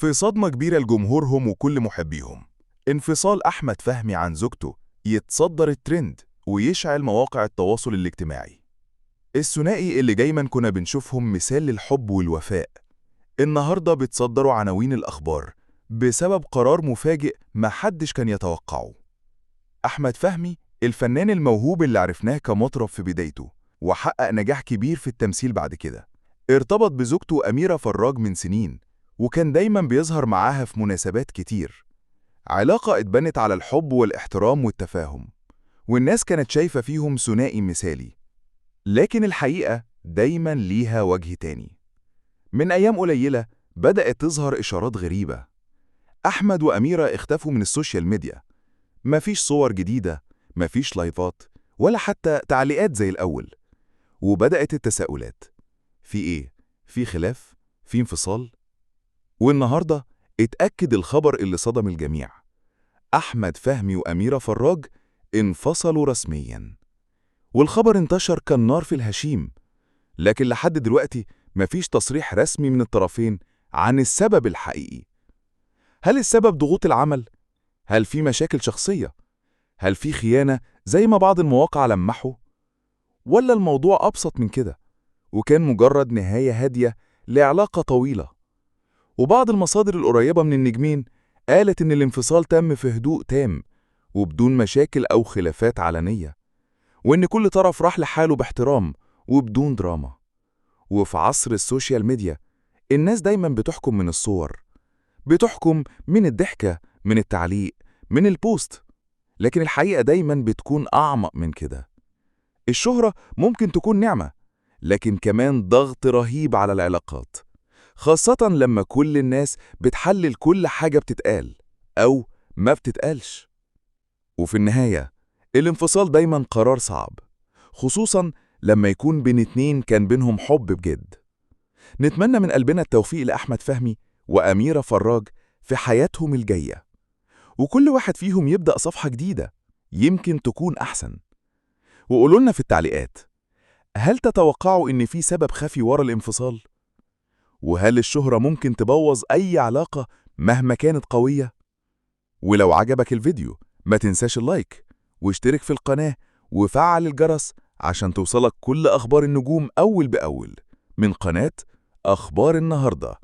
في صدمة كبيرة لجمهورهم وكل محبيهم. انفصال أحمد فهمي عن زوجته يتصدر الترند ويشعل مواقع التواصل الاجتماعي. الثنائي اللي دايما كنا بنشوفهم مثال للحب والوفاء، النهاردة بتصدروا عناوين الأخبار بسبب قرار مفاجئ ما حدش كان يتوقعه. أحمد فهمي الفنان الموهوب اللي عرفناه كمطرب في بدايته وحقق نجاح كبير في التمثيل بعد كده، ارتبط بزوجته أميرة فراج من سنين، وكان دايما بيظهر معاها في مناسبات كتير. علاقة اتبنت على الحب والاحترام والتفاهم، والناس كانت شايفة فيهم ثنائي مثالي. لكن الحقيقة دايما ليها وجه تاني. من أيام قليلة بدأت تظهر إشارات غريبة. أحمد وأميرة اختفوا من السوشيال ميديا، مفيش صور جديدة، مفيش لايفات ولا حتى تعليقات زي الأول. وبدأت التساؤلات، في إيه؟ في خلاف؟ في انفصال؟ والنهاردة اتأكد الخبر اللي صدم الجميع. أحمد فهمي وأميرة فراج انفصلوا رسمياً، والخبر انتشر كالنار في الهشيم. لكن لحد دلوقتي مفيش تصريح رسمي من الطرفين عن السبب الحقيقي. هل السبب ضغوط العمل؟ هل في مشاكل شخصية؟ هل في خيانة زي ما بعض المواقع لمحوا؟ ولا الموضوع أبسط من كده وكان مجرد نهاية هادية لعلاقة طويلة؟ وبعض المصادر القريبة من النجمين قالت إن الانفصال تم في هدوء تام وبدون مشاكل أو خلافات علنية، وإن كل طرف راح لحاله باحترام وبدون دراما. وفي عصر السوشيال ميديا الناس دايما بتحكم من الصور، بتحكم من الضحكة، من التعليق، من البوست. لكن الحقيقة دايما بتكون أعمق من كده. الشهرة ممكن تكون نعمة، لكن كمان ضغط رهيب على العلاقات، خاصة لما كل الناس بتحلل كل حاجة بتتقال أو ما بتتقالش. وفي النهاية الانفصال دايما قرار صعب، خصوصا لما يكون بين اتنين كان بينهم حب بجد. نتمنى من قلبنا التوفيق لأحمد فهمي وأميرة فراج في حياتهم الجاية، وكل واحد فيهم يبدأ صفحة جديدة يمكن تكون أحسن. وقولوا لنا في التعليقات، هل تتوقعوا إن في سبب خفي ورا الانفصال؟ وهل الشهرة ممكن تبوظ أي علاقة مهما كانت قوية؟ ولو عجبك الفيديو ما تنساش اللايك واشترك في القناة وفعل الجرس عشان توصلك كل أخبار النجوم أول بأول من قناة أخبار النهاردة.